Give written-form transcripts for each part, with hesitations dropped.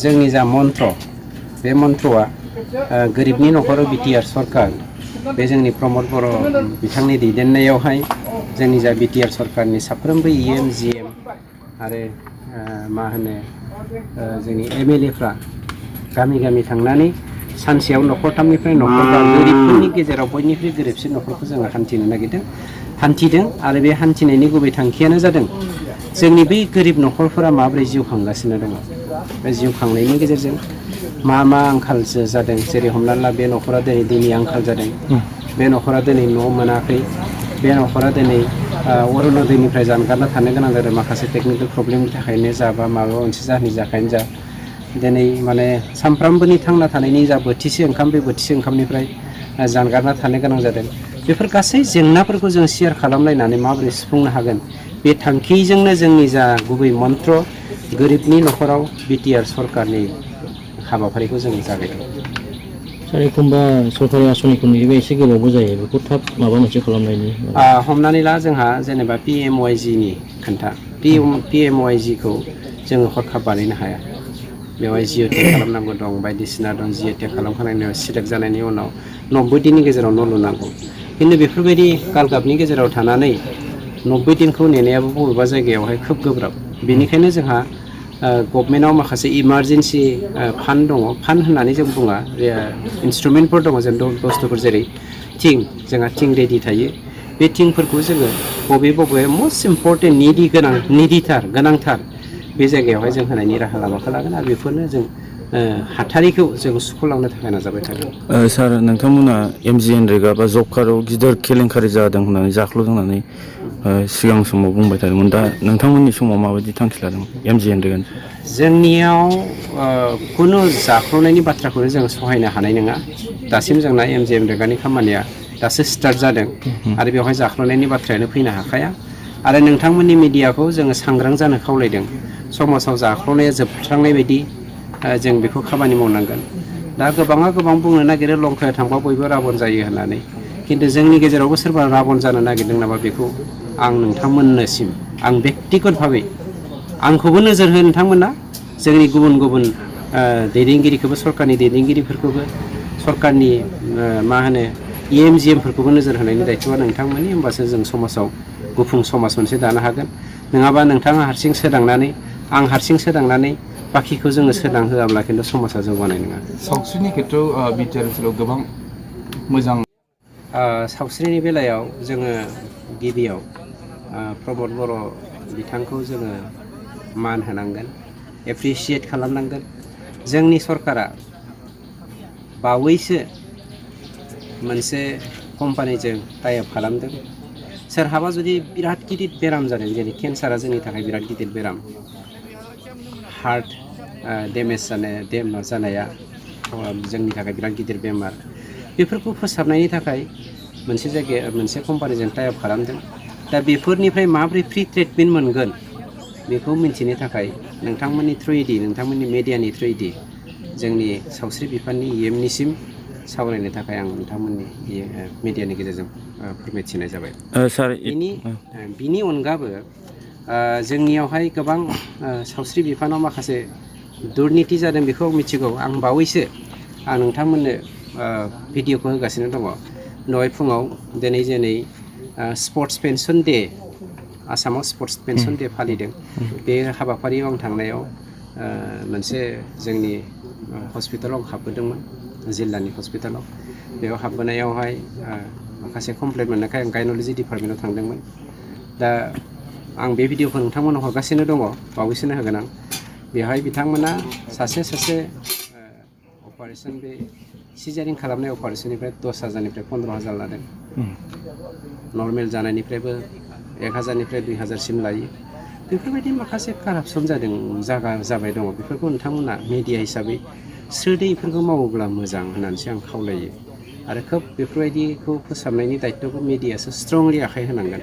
जोंनि जा मन्त्र बे मन्त्रआ गोरिबनि न'खराव बिटिआर सरकार बे जोंनि प्रमद बर' बिथांनि दैदेननायावहाय जोंनि जा बिटिआर सरकारनि साफ्रोमबो इएम जिएम आरो मा होनो जोंनि एमएलएफ्रा गामि गामि थांनानै सानसेयाव न'खरथामनिफ्राय न'खरबा गोरिबफोरनि गेजेराव बयनिख्रुइ गोरिबसिन न'खरखौ जोङो हान्थिदों आरो बे हान्थिनायनि गुबै थांखियानो जादों जोंनि बै गोरिब न'खरफोरा माबोरै जिउ खांगासिनो दङ बे जिउ खांनायनि गेजेरजों मा आंखाल जादों जेरै हमनानै ला बे न'खरा दिनै दैनि आंखाल जादों बे न'खरा दिनै न' मोनाखै बे न'खरा दिनै अरुनदयनिफ्राय जानगारना थानो गोनां जादों माखासे टेकनिकेल प्रब्लेमनि थाखायनो जा बा माबा मोनसे जाहोननि थाखायनो जा दिनै माने सानफ्रामबोनि थांना थानायनि जा बोथिसे ओंखाम बे बोथिसे ओंखामनिफ्राय जानगारना थानो गोनां जादों बेफोर गासै जेंनाफोरखौ जों शेयार खालामलायनानै माबोरै सुफुंनो हागोन बे थांखिजोंनो जोंनि जा गुबै मन्त्र गोरिबनि न'खराव बिटिआर सरकारनि हाबाफारिखौ जों जागायदों। सार एखनबा सरकारि आसनिखौ नुयोबा एसे गोबावबो जायो बेखौ थाब माबा मोनसे खालामनायनि हमनानै ला जोंहा जेनेबा PMYGनि खोन्था PMYGखौ जोङो हरखाब बानायनो हाया बेवहाय जिअ'टेक खालामनांगौ दं बायदिसिना दं जिअ'टेक खालामखांनायनि उनाव सिलेक्ट जानायनि उनाव 90 दिननि गेजेराव न' लुनांगौ खिन्थु बेफोरबायदि गालगाबनि गेजेराव थानानै 90 दिनखौ नेनायाबो बबेबा जायगायावहाय खोब गोब्राब बेनिखायनो जोंहा गभर्नमेन्टआव माखासे इमारजेन्सि फान्ड दङ फान्ड होननानै जों बुङा इन्सट्रुमेन्टफोर दङ जों बुस्थुफोर जेरै जोंहा थिं रेडि थायो बे थिंफोरखौ जोङो बबे मस्ट इम्परटेन्ट गोनांथार बे जायगायावहाय जों होनायनि राहा लामाखौ लागोन आरो बेफोरनो जों हाथारिखौ जों सुख'लांनो थाखाय नाजाबाय थागोन। सार नोंथांमोना MGNरेगा बा जब कार्डआव गिदिर केलेंकारि जादों होननानै जाख्ल'दों होननानै सिगां समाव बुंबाय थादोंमोन दा नोंथांमोननि समाव माबायदि थांखि लादों MGNरेगानि जोंनियाव खुनु जाख्ल'नायनि बाथ्राखौनो जों सहायनो हानाय नङा दासिम जोंना MGNरेगानि खामानिया दासो स्टार्ट जादों आरो बेवहाय जाख्ल'नायनि बाथ्रायानो फैनो हाखाया आरो नोंथांमोननि मिडियाखौ जोङो सांग्रां जानो खावलायदों समाजाव जाख्ल'नाया जोबस्रांनाय बायदि जों बेखौ खामानि मावनांगोन दा गोबां बुंनो नागिरो लंकायाव थांबा बयबो राबन जायो होननानै खिन्थु जोंनि गेजेरावबो सोरबा राबन जानो नागिरदों नामा बेखौ आं नोंथांमोननिसिम आं बेक्तिगत भाबै आंखौबो नोजोर हो नोंथांमोना जोंनि गुबुन दैदेनगिरिखौबो सरकारनि दैदेनगिरिफोरखौबो सरकारनि मा होनो EMGMफोरखौबो नोजोर होनायनि दायथ'आ नोंथांमोननि होमबासो जों समाजाव गुफुं समाज मोनसे दानो हागोन नङाबा नोंथाङा हारसिं सोदांनानै आं हारसिं सोदांनानै बाखिखौ जोङो सोदां होआब्ला खिन्थु समाजा जौगानाय नङा। सावस्रिनि खेथ्रआव बिटिआर ओनसोलाव गोबां मोजां सावस्रिनि बेलायाव जोङो गिबियाव प्रमद बर' बिथांखौ जोङो मान होनांगोन एप्रिसियेट खालामनांगोन जोंनि सरकारा बावैसो मोनसे कम्पानिजों टाइ आप खालामदों सोरहाबा जुदि बिराद गिदिर बेराम जादों जेरै केन्सारा जोंनि थाखाय बिराद गिदिर बेराम हार्ट डेमेज जानाया जोंनि थाखाय बिराद गिदिर बेमार बेफोरखौ फोसाबनायनि थाखाय मोनसे कम्पानिजों टाइ आप खालामदों दा बेफोरनिफ्राय माबोरै फ्रि ट्रिटमेन्ट मोनगोन बेखौ मिन्थिनो थाखाय नोंथांमोननि थ्रुयैदि नोंथांमोननि मिडियानि थ्रुयैदि जोंनि सावस्रि बिफाननि EMनिसिम सावरायनो थाखाय आं नोंथांमोननि मिडियानि गेजेरजों फोरमायथिनाय जाबाय। बिनि अनगाबो जोंनियावहाय गोबां सावस्रि बिफानाव माखासे दुरनिति जादों बेखौ आं मिथिगौ आं बावैसो आं नोंथांमोननो भिडिअखौ होगासिनो दङ दहाय फुङाव दिनै स्पर्ट्स पेन्सन डे आसामाव स्पर्ट्स पेन्सन डे फालिदों बे हाबाफारियाव आं थांनायाव मोनसे जोंनि हस्पिटालाव आं हाबबोदोंमोन जिल्लानि हस्पिटालाव बेयाव हाबबोनायावहाय माखासे कमप्लेन्ट मोननायखाय आं गायन'लजि डिपार्टमेन्टआव थांदोंमोन दा आं बे भिडिअखौ नोंथांमोननो हरगासिनो दङ बावैसोनो होगोन आं बेवहाय बिथांमोना सासे अपारेसन बे सिजारिं खालामनाय अपारेसननिफ्राय 10,000निफ्राय 15,000 लादों नर्मेल जानायनिफ्रायबो 1,000निफ्राय 2,000सिम लायो बेफोरबायदि माखासे कारापसन जाबाय दङ बेफोरखौ नोंथांमोना मिडिया हिसाबै स्रोदै बेफोरखौ मावोब्ला मोजां होननानैसो आं खावलायो आरो खोब बेफोरबायदिखौ फोसाबनायनि दायित्वखौ मिडियासो स्ट्रंलि आखाइ होनांगोन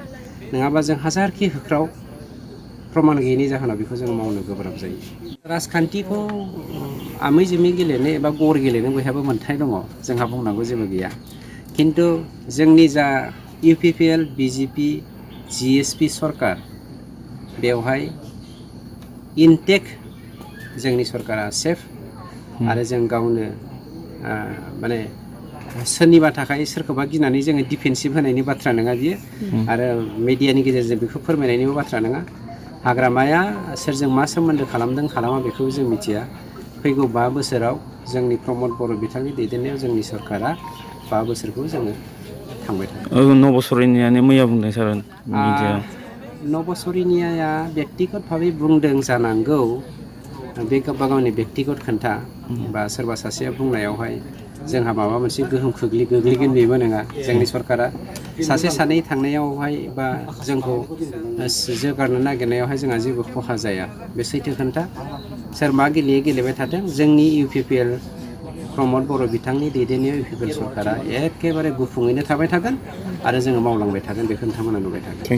नङाबा जों हाजारखि होख्राव प्रमान गैयैनि जाहोनाव बेखौ जों मावनो गोब्राब जायो राजखान्थिखौ आमै जोमै गेलेनो एबा गर गेलेनो बयहाबो मोन्थाय दङ जोंहा बुंनांगौ जेबो गैया खिन्थु जोंनि जा UPPL BJP GSP सरकार बेवहाय इनटेक जोंनि सरकारा सेफ आरो जों गावनो माने सोरनिबा थाखाय सोरखौबा गिनानै जोङो डिफेन्सिभ होनायनि बाथ्रा नङा बियो आरो मिडियानि गेजेरजों बेखौ फोरमायनायनिबो बाथ्रा नङा हाग्रामाया सोरजों मा सोमोन्दो खालामदों खालामा बेखौ जों मिथिया फैगौ 5 बोसोराव जोंनि प्रमद बर' बिथांनि दैदेननायाव जोंनि सरकारा 5 बोसोरखौ जोङो थांबाय थागोन नबसरिनियानो मैया बुंदों सार मिडियायाव नबसरिनिया बेक्तिगत भाबै बुंदों जानांगौ बे गावबा गावनि बेक्तिगत खोन्था बा सोरबा सासेया बुंनायावहाय जोंहा माबा मोनसे गोहोम गोग्लैगोन बेबो नङा जोंनि सरकारा सासे सानै थांनायावहाय बा जोंखौ जौगानो नागिरनायावहाय जोंहा जेबो खहा जाया बे सैथो खोन्था सोर मा गेलेयो गेलेबाय थाथों जोंनि UPPL प्रमद बर' बिथांनि दैदेननायाव UPPL सरकारा एखेबारे गुफुङैनो थाबाय थागोन आरो जोङो मावलांबाय थागोन बेखौ नोंथांमोना नुबाय थागोन